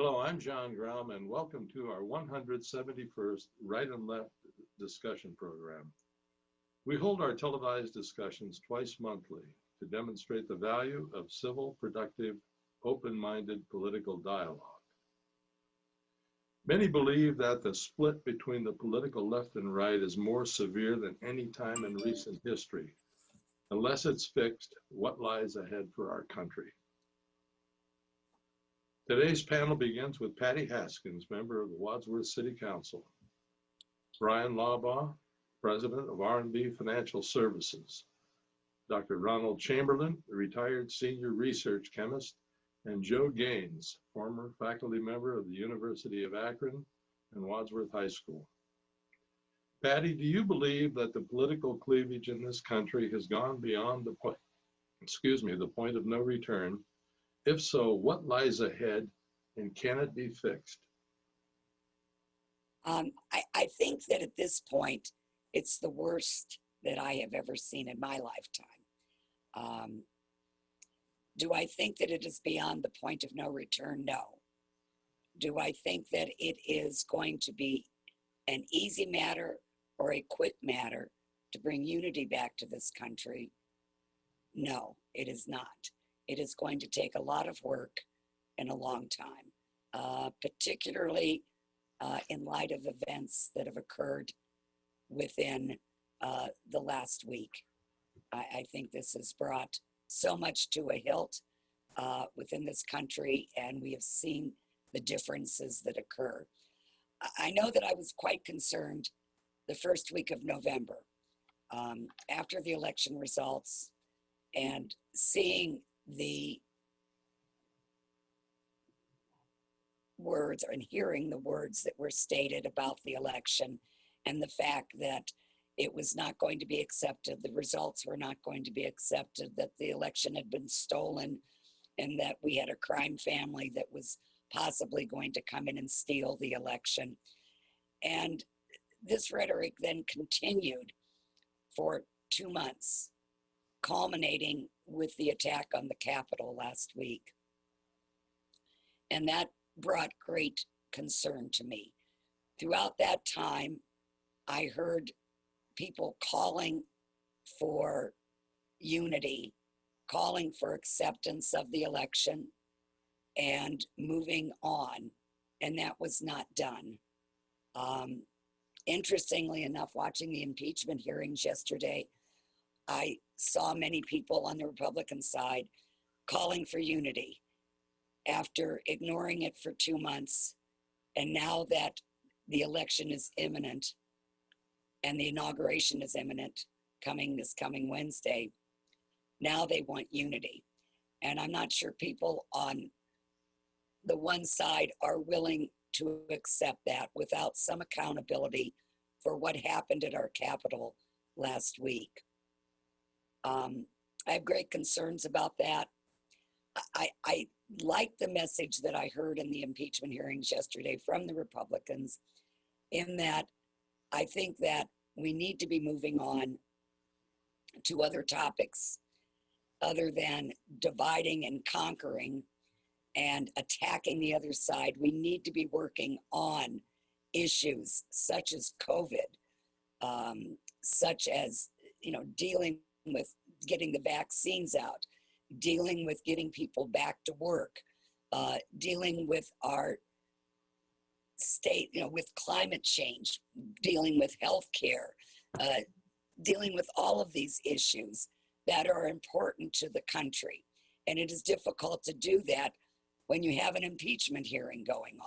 Hello, I'm John Grom, and welcome to our 171st Right and Left discussion program. We hold our televised discussions twice monthly to demonstrate the value of civil, productive, open-minded political dialogue. Many believe that the split between the political left and right is more severe than any time in recent history. Unless it's fixed, what lies ahead for our country? Today's panel begins with Patty Haskins, member of the Wadsworth City Council, Bryan Laubaugh, president of R&B Financial Services, Dr. Ronald Chamberlin, the retired senior research chemist, and Joe Gaines, former faculty member of the University of Akron and Wadsworth High School. Patty, do you believe that the political cleavage in this country has gone beyond the point of no return? If so, what lies ahead and can it be fixed? I think that at this point, it's the worst that I have ever seen in my lifetime. Do I think that it is beyond the point of no return? No. Do I think that it is going to be an easy matter or a quick matter to bring unity back to this country? No, it is not. It is going to take a lot of work and a long time, particularly in light of events that have occurred within the last week. I think this has brought so much to a hilt within this country, and we have seen the differences that occur. I know that I was quite concerned the first week of November after the election results and seeing the words and hearing the words that were stated about the election and the fact that it was not going to be accepted, the results were not going to be accepted, that the election had been stolen, and that we had a crime family that was possibly going to come in and steal the election. And this rhetoric then continued for 2 months, culminating with the attack on the Capitol last week. And that brought great concern to me. Throughout that time, I heard people calling for unity, calling for acceptance of the election and moving on, and that was not done. Interestingly enough, watching the impeachment hearings yesterday, I saw many people on the Republican side calling for unity after ignoring it for 2 months. And now that the election is imminent and the inauguration is imminent, this coming Wednesday, now they want unity. And I'm not sure people on the one side are willing to accept that without some accountability for what happened at our Capitol last week. I have great concerns about that. I like the message that I heard in the impeachment hearings yesterday from the Republicans, in that I think that we need to be moving on to other topics other than dividing and conquering and attacking the other side. We need to be working on issues such as COVID, such as, dealing with getting the vaccines out, dealing with getting people back to work, dealing with our state, with climate change, dealing with healthcare, dealing with all of these issues that are important to the country. And it is difficult to do that when you have an impeachment hearing going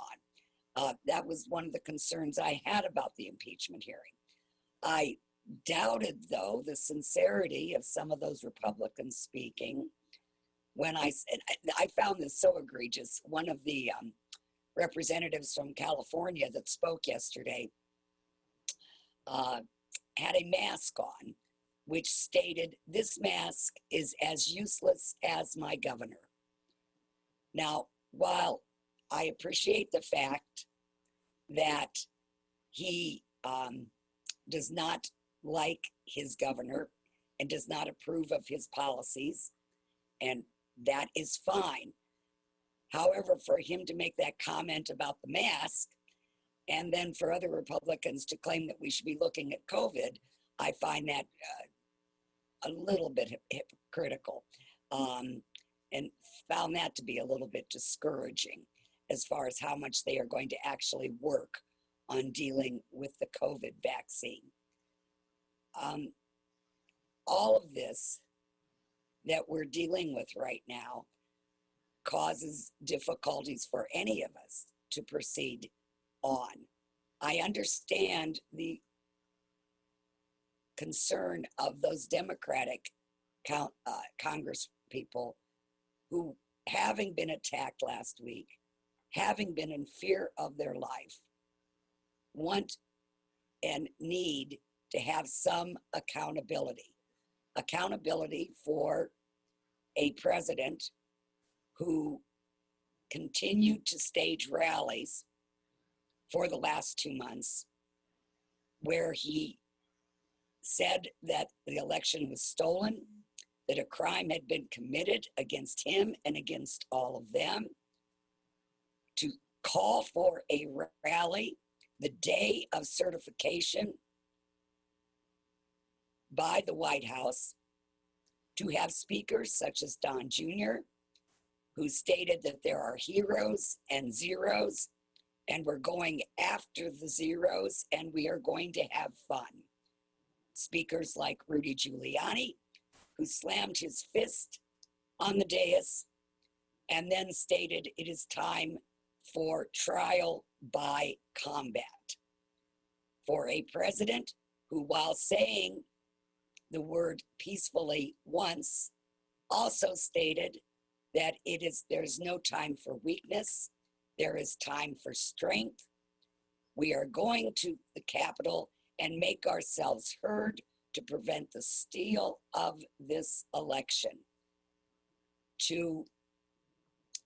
on. That was one of the concerns I had about the impeachment hearing. I doubted, though, the sincerity of some of those Republicans speaking when I said, I found this so egregious. One of the representatives from California that spoke yesterday had a mask on, which stated, "This mask is as useless as my governor." Now, while I appreciate the fact that he does not like his governor and does not approve of his policies, and that is fine. However, for him to make that comment about the mask, and then for other Republicans to claim that we should be looking at COVID, I find that a little bit hypocritical, and found that to be a little bit discouraging as far as how much they are going to actually work on dealing with the COVID vaccine. All of this that we're dealing with right now causes difficulties for any of us to proceed on. I understand the concern of those Democratic Congress people who, having been attacked last week, having been in fear of their life, want and need to have some accountability. Accountability for a president who continued to stage rallies for the last 2 months, where he said that the election was stolen, that a crime had been committed against him and against all of them, to call for a rally the day of certification by the White House, to have speakers such as Don Jr., who stated that there are heroes and zeros, and we're going after the zeros, and we are going to have fun. Speakers like Rudy Giuliani, who slammed his fist on the dais and then stated it is time for trial by combat. For a president who, while saying the word peacefully once, also stated that there's no time for weakness, there is time for strength. We are going to the Capitol and make ourselves heard to prevent the steal of this election. To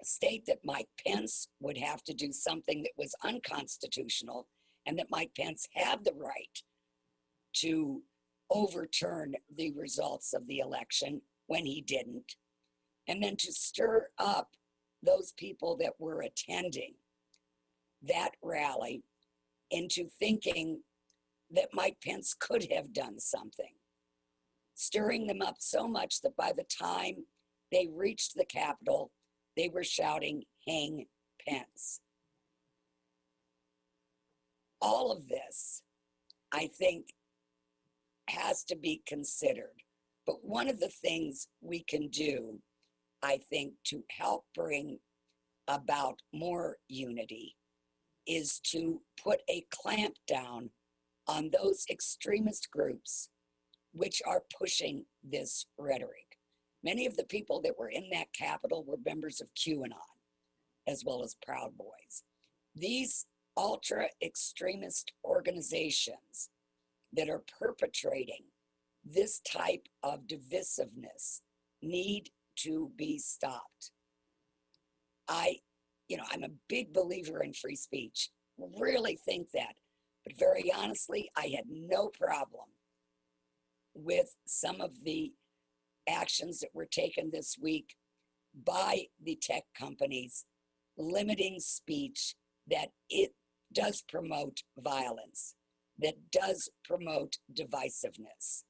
state that Mike Pence would have to do something that was unconstitutional, and that Mike Pence had the right to overturn the results of the election when he didn't, and then to stir up those people that were attending that rally into thinking that Mike Pence could have done something, stirring them up so much that by the time they reached the Capitol, they were shouting, "Hang Pence." All of this, I think, has to be considered. But one of the things we can do, I think, to help bring about more unity is to put a clamp down on those extremist groups which are pushing this rhetoric. Many of the people that were in that Capitol were members of QAnon, as well as Proud Boys. These ultra-extremist organizations that are perpetrating this type of divisiveness need to be stopped. I'm a big believer in free speech, really think that. But very honestly, I had no problem with some of the actions that were taken this week by the tech companies, limiting speech, that it does promote violence, that does promote divisiveness.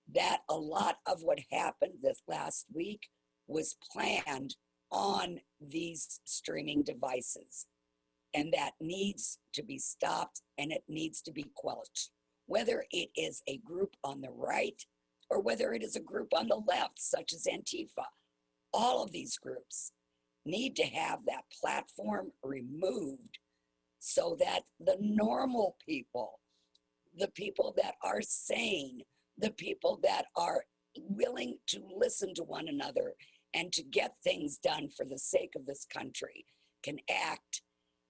That a lot of what happened this last week was planned on these streaming devices. And that needs to be stopped, and it needs to be quelched. Whether it is a group on the right or whether it is a group on the left, such as Antifa, all of these groups need to have that platform removed so that the normal people, the people that are sane, the people that are willing to listen to one another and to get things done for the sake of this country, can act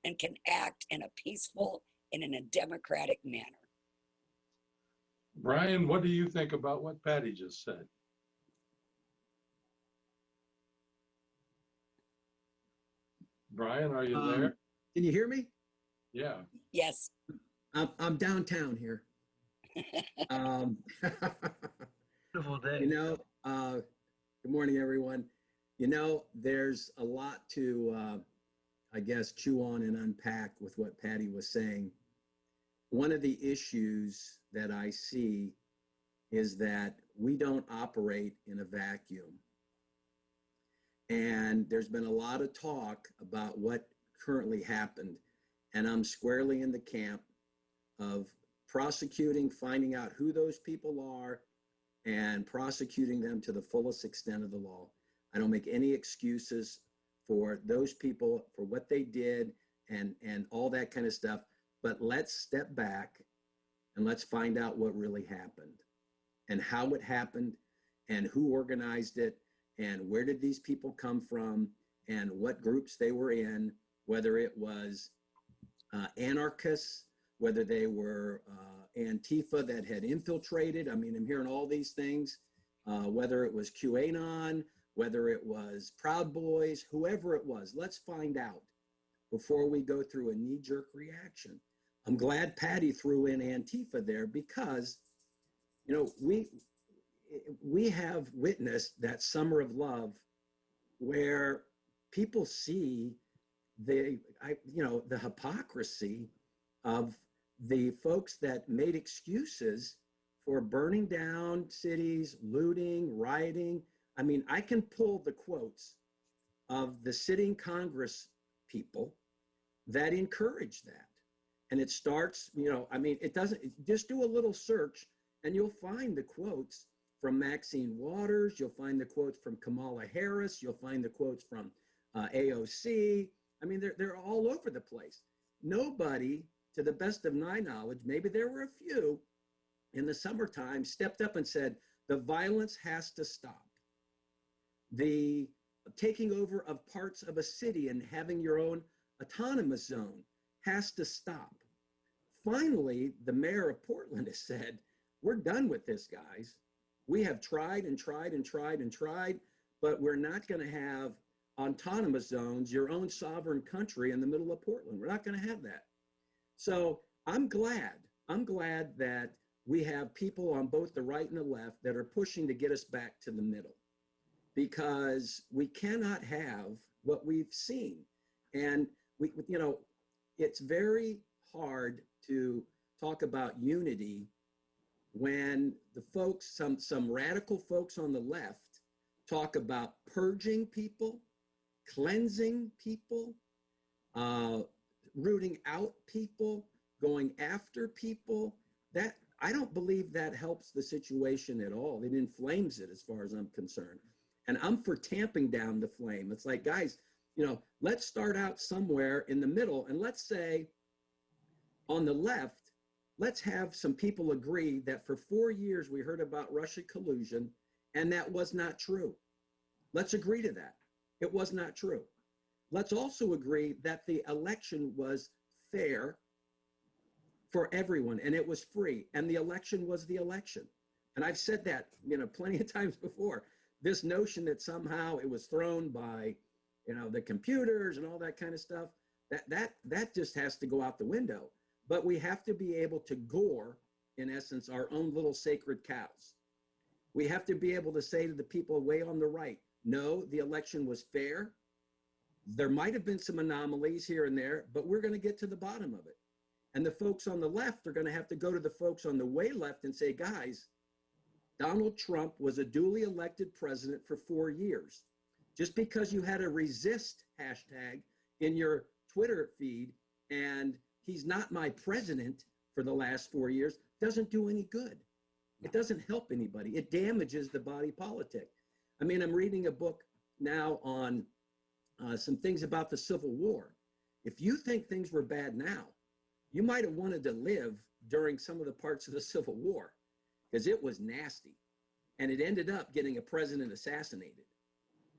in a peaceful and in a democratic manner. Bryan, what do you think about what Patty just said? Bryan, are you there? Can you hear me? Yeah. Yes. I'm downtown here. Beautiful day. Good morning, everyone. There's a lot to, I guess, chew on and unpack with what Patty was saying. One of the issues that I see is that we don't operate in a vacuum. And there's been a lot of talk about what currently happened. And I'm squarely in the camp of prosecuting, finding out who those people are, and prosecuting them to the fullest extent of the law. I don't make any excuses for those people for what they did and all that kind of stuff. But let's step back and let's find out what really happened and how it happened and who organized it and where did these people come from and what groups they were in, whether it was anarchists, whether they were Antifa that had infiltrated. I mean, I'm hearing all these things, whether it was QAnon, whether it was Proud Boys, whoever it was. Let's find out before we go through a knee-jerk reaction. I'm glad Patty threw in Antifa there because, we have witnessed that summer of love where people see the hypocrisy of the folks that made excuses for burning down cities, looting, rioting. I mean, I can pull the quotes of the sitting Congress people that encourage that. And it starts, it doesn't, just do a little search and you'll find the quotes from Maxine Waters. You'll find the quotes from Kamala Harris. You'll find the quotes from AOC. I mean, they're all over the place. Nobody, to the best of my knowledge, maybe there were a few in the summertime, stepped up and said, the violence has to stop. The taking over of parts of a city and having your own autonomous zone has to stop. Finally, the mayor of Portland has said, we're done with this, guys. We have tried and tried and tried and tried, but we're not going to have autonomous zones, your own sovereign country in the middle of Portland. We're not going to have that. So I'm glad that we have people on both the right and the left that are pushing to get us back to the middle, because we cannot have what we've seen. And it's very hard to talk about unity when the folks, some radical folks on the left talk about purging people, cleansing people, rooting out people, going after people. That, I don't believe that helps the situation at all. It inflames it as far as I'm concerned. And I'm for tamping down the flame. It's like, guys, let's start out somewhere in the middle. And let's say on the left, let's have some people agree that for 4 years we heard about Russia collusion and that was not true. Let's agree to that. It was not true. Let's also agree that the election was fair for everyone and it was free and the election was the election. And I've said that, plenty of times before. This notion that somehow it was thrown by, the computers and all that kind of stuff, that just has to go out the window. But we have to be able to gore, in essence, our own little sacred cows. We have to be able to say to the people way on the right, no, the election was fair. There might have been some anomalies here and there, but we're going to get to the bottom of it. And the folks on the left are going to have to go to the folks on the way left and say, guys, Donald Trump was a duly elected president for 4 years. Just because you had a resist hashtag in your Twitter feed and he's not my president for the last 4 years doesn't do any good. It doesn't help anybody. It damages the body politic. I mean, I'm reading a book now on some things about the Civil War. If you think things were bad now, you might have wanted to live during some of the parts of the Civil War because it was nasty. And it ended up getting a president assassinated.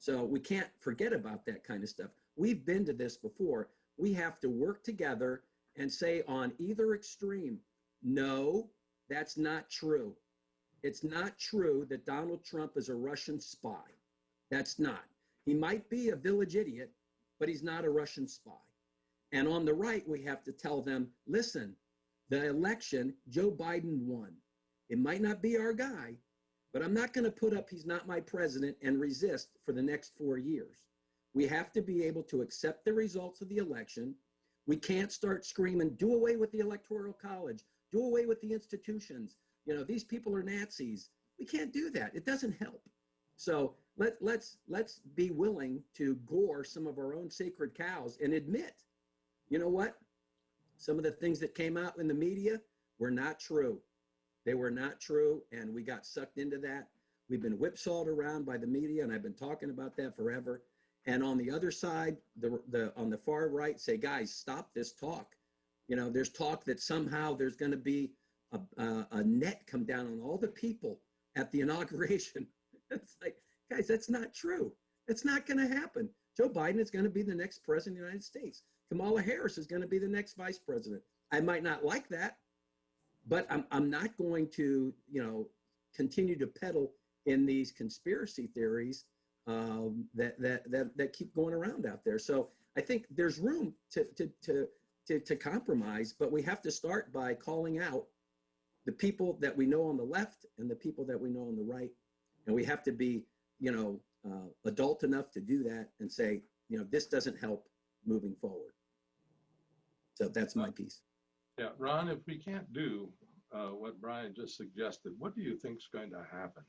So we can't forget about that kind of stuff. We've been to this before. We have to work together and say on either extreme, no, that's not true. It's not true that Donald Trump is a Russian spy. That's not. He might be a village idiot, but he's not a Russian spy. And on the right, we have to tell them, listen, the election, Joe Biden won. It might not be our guy, But I'm not going to put up, he's not my president, and resist for the next 4 years. We have to be able to accept the results of the election. We can't start screaming, do away with the Electoral College, do away with the institutions. You know, these people are Nazis. We can't do that. It doesn't help. So let's be willing to gore some of our own sacred cows and admit, you know what? Some of the things that came out in the media were not true. They were not true, and we got sucked into that. We've been whipsawed around by the media, and I've been talking about that forever. And on the other side, on the far right, say, guys, stop this talk. You know, there's talk that somehow there's going to be a net come down on all the people at the inauguration. It's like, guys, that's not true. It's not going to happen. Joe Biden is going to be the next president of the United States. Kamala Harris is going to be the next vice president. I might not like that, but I'm not going to, you know, continue to peddle in these conspiracy theories that keep going around out there. So I think there's room to compromise, but we have to start by calling out the people that we know on the left and the people that we know on the right. And we have to be, you know, adult enough to do that and say, you know, this doesn't help moving forward. So that's my piece. Yeah, Ron, if we can't do what Bryan just suggested, what do you think is going to happen?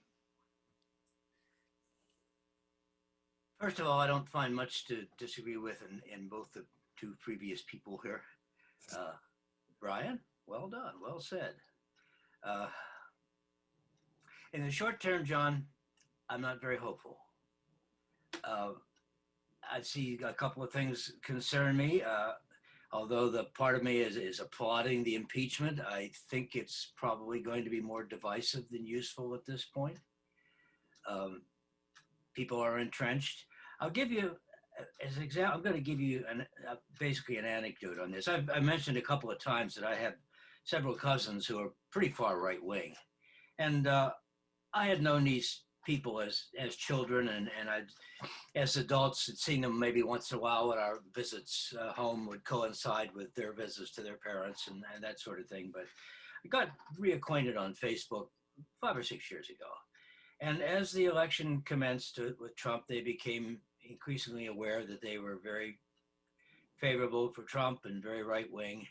First of all, I don't find much to disagree with in both the two previous people here. Bryan, well done, well said. In the short term, John, I'm not very hopeful. I see a couple of things concern me. Although the part of me is applauding the impeachment, I think it's probably going to be more divisive than useful at this point. People are entrenched. I'll give you, as an example, I'm going to give you basically an anecdote on this. I mentioned a couple of times that I have several cousins who are pretty far right wing. And I had known these people as children, and as adults had seen them maybe once in a while when our visits home would coincide with their visits to their parents and that sort of thing. But I got reacquainted on Facebook 5 or 6 years ago. And as the election commenced with Trump, they became increasingly aware that they were very favorable for Trump and very right wing.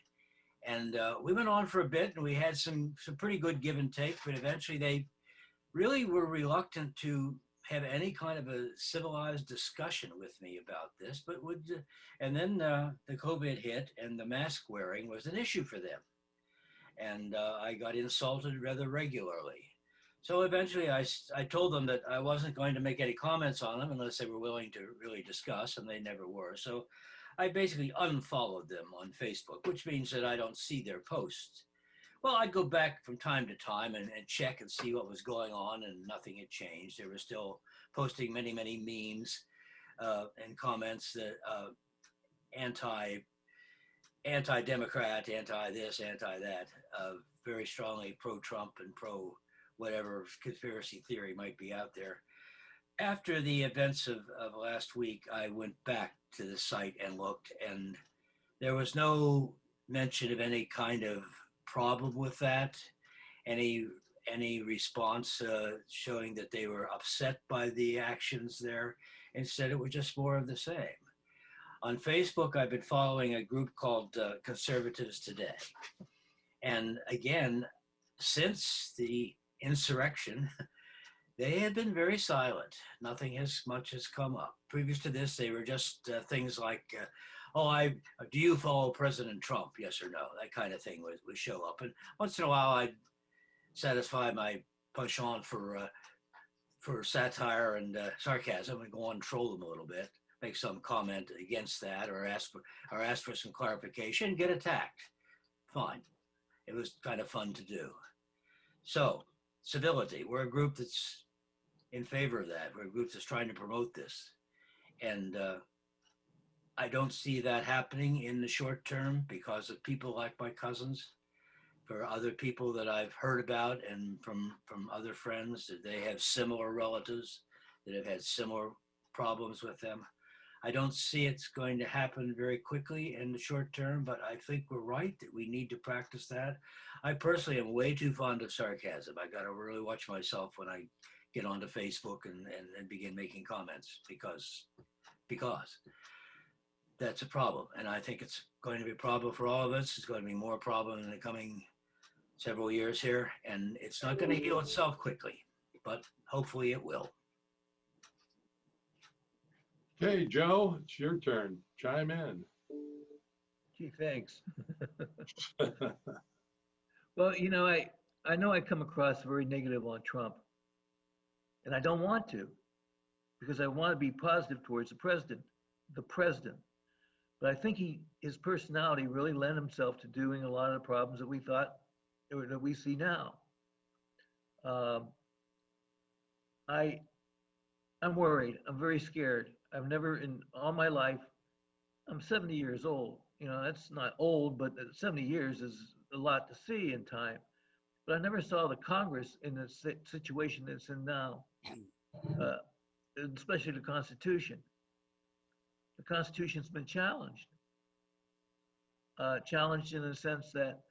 And we went on for a bit, and we had some pretty good give and take, but eventually they really were reluctant to have any kind of a civilized discussion with me about this, but and then the COVID hit and the mask wearing was an issue for them. And I got insulted rather regularly. So eventually I told them that I wasn't going to make any comments on them unless they were willing to really discuss, and they never were. So I basically unfollowed them on Facebook, which means that I don't see their posts. Well, I'd go back from time to time and check and see what was going on, and nothing had changed. They were still posting many, many memes and comments that anti-Democrat, anti-this, anti-that, very strongly pro-Trump and pro-whatever conspiracy theory might be out there. After the events of last week, I went back to the site and looked, and there was no mention of any kind of problem with that, any response showing that they were upset by the actions there. Instead, it was just more of the same. On Facebook, I've been following a group called Conservatives Today. And again, since the insurrection, they had been very silent. Nothing much has come up. Previous to this, they were just things like, do you follow President Trump? Yes or no? That kind of thing would show up. And once in a while, I'd satisfy my penchant for satire and sarcasm and go on and troll them a little bit, make some comment against that, or ask for some clarification, get attacked. Fine. It was kind of fun to do. So, civility. We're a group that's in favor of that. We're a group that's trying to promote this. And I don't see that happening in the short term because of people like my cousins. For other people that I've heard about and from other friends, that they have similar relatives that have had similar problems with them, I don't see it's going to happen very quickly in the short term, but I think we're right that we need to practice that. I personally am way too fond of sarcasm. I got to really watch myself when I get onto Facebook and begin making comments because that's a problem. And I think it's going to be a problem for all of us. It's going to be more problem in the coming several years here, and it's not going to heal itself quickly, but hopefully it will. Okay, Joe, it's your turn. Chime in. Gee, thanks. Well, you know, I know I come across very negative on Trump, and I don't want to, because I want to be positive towards the president. But I think his personality really lent himself to doing a lot of the problems that we thought, or that we see now. I'm worried. I'm very scared. I've never in all my life, I'm 70 years old. You know, that's not old, but 70 years is a lot to see in time. But I never saw the Congress in the situation that's in now, especially the Constitution. The Constitution's been challenged. Challenged in the sense that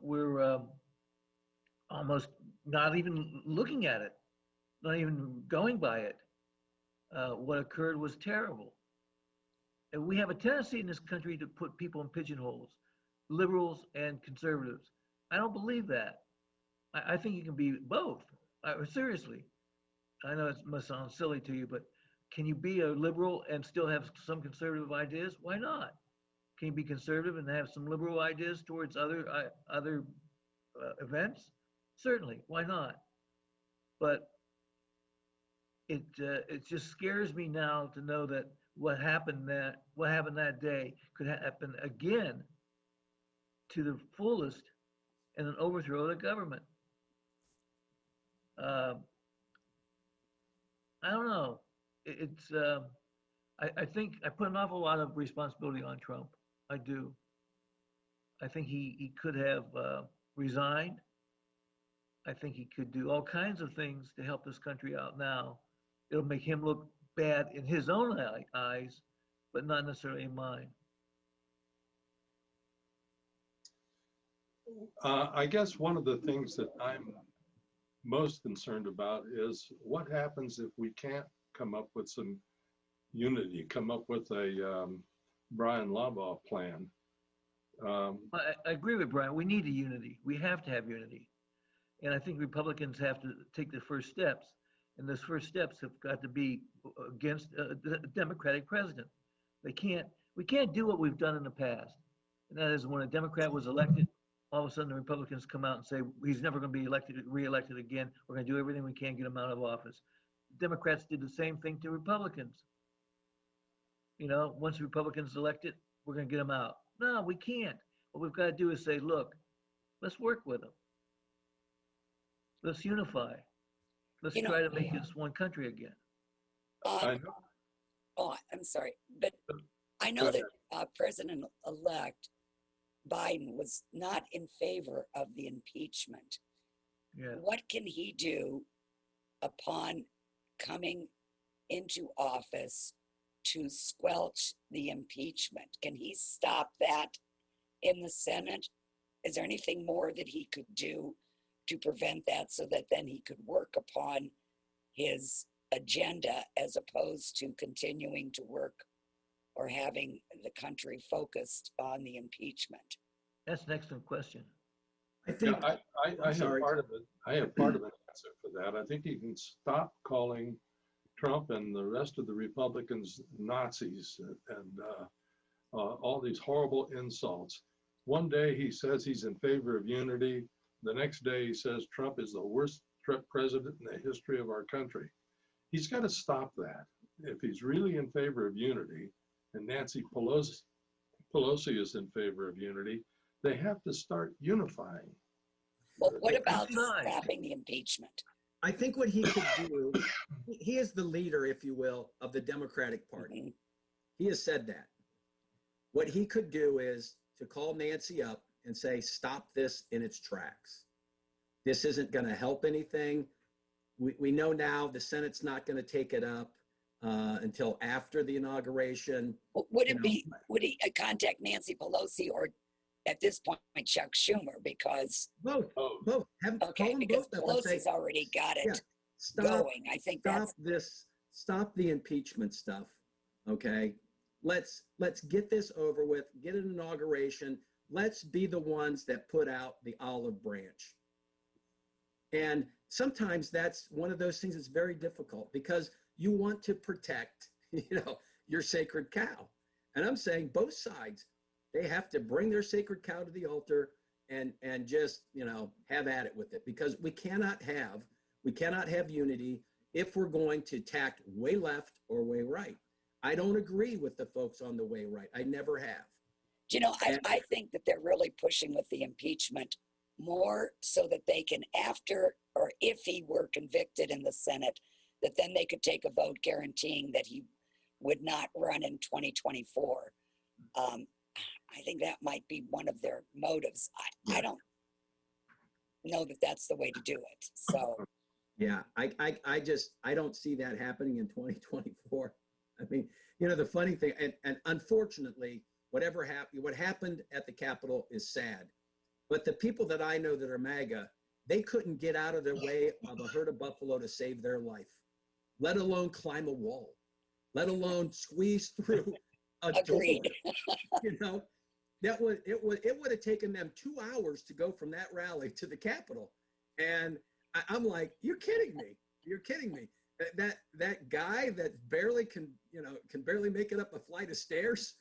we're almost not even looking at it, not even going by it. What occurred was terrible. And we have a tendency in this country to put people in pigeonholes, liberals and conservatives. I don't believe that. I think you can be both. Seriously, I know it must sound silly to you, but can you be a liberal and still have some conservative ideas? Why not? Can you be conservative and have some liberal ideas towards other events? Certainly, why not? But it just scares me now to know that what happened that day could happen again to the fullest and an overthrow of the government. I don't know. I think I put an awful lot of responsibility on Trump. I do. I think he could have resigned. I think he could do all kinds of things to help this country out now. It'll make him look bad in his own eyes, but not necessarily in mine. I guess one of the things that I'm most concerned about is what happens if we can't come up with some unity, come up with a Bryan Laubaugh plan. I agree with Bryan. We need a unity. We have to have unity. And I think Republicans have to take the first steps. And those first steps have got to be against the Democratic president. We can't do what we've done in the past. And that is when a Democrat was elected, all of a sudden the Republicans come out and say, he's never going to be reelected again. We're going to do everything we can to get him out of office. Democrats did the same thing to Republicans. You know, once the Republicans elected, we're going to get him out. No, we can't. What we've got to do is say, look, let's work with them. Let's unify. Let's try to make this one country again. I'm sorry, but I know that President-elect Biden was not in favor of the impeachment. Yeah. What can he do upon coming into office to squelch the impeachment? Can he stop that in the Senate? Is there anything more that he could do to prevent that so that then he could work upon his agenda as opposed to continuing to work or having the country focused on the impeachment? That's an excellent question. I think, I have part of it. I have part of an answer for that. I think he can stop calling Trump and the rest of the Republicans Nazis and all these horrible insults. One day he says he's in favor of unity. The next day he says Trump is the worst president in the history of our country. He's got to stop that. If he's really in favor of unity, and Nancy Pelosi is in favor of unity, they have to start unifying. Well, what about stopping the impeachment? I think what he could do, he is the leader, if you will, of the Democratic Party. Mm-hmm. He has said that. What he could do is to call Nancy up and say, stop this in its tracks. This isn't going to help anything. We know now the Senate's not going to take it up. until after the inauguration. Would You it know, be, would he contact Nancy Pelosi or at this point Chuck Schumer? Because, both, Oh, both. Have call okay, them because both up and say, Pelosi's already got yeah, it stop, going. I think stop that's, stop the impeachment stuff. Okay, let's get this over with. Get an inauguration. Let's be the ones that put out the olive branch. And sometimes that's one of those things that's very difficult because you want to protect, your sacred cow. And I'm saying both sides, they have to bring their sacred cow to the altar and just, have at it with it, because we cannot have unity if we're going to tack way left or way right. I don't agree with the folks on the way right. I never have. I think that they're really pushing with the impeachment more so that they can, after, or if he were convicted in the Senate, that then they could take a vote guaranteeing that he would not run in 2024. I think that might be one of their motives. I don't know that that's the way to do it. So, Yeah, I don't see that happening in 2024. I mean, the funny thing, and unfortunately, what happened at the Capitol is sad. But the people that I know that are MAGA, they couldn't get out of their way of a herd of buffalo to save their life, let alone climb a wall, let alone squeeze through a agreed. door. It would have taken them 2 hours to go from that rally to the Capitol. And I'm like, you're kidding me. You're kidding me. That guy that barely can barely make it up a flight of stairs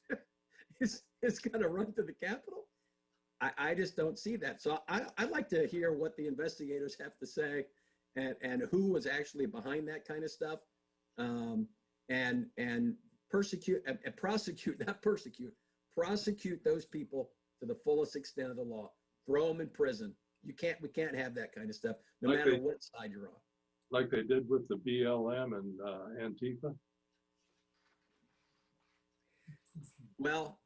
is going to run to the Capitol. I just don't see that. So I'd like to hear what the investigators have to say and who was actually behind that kind of stuff. And prosecute those people to the fullest extent of the law. Throw them in prison. We can't have that kind of stuff, no Like matter they- what side you're on. like they did with the BLM and Antifa. Well,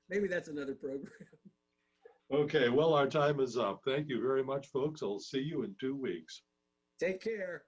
maybe that's another program. Okay, well, our time is up. Thank you very much, folks. I'll see you in 2 weeks. Take care.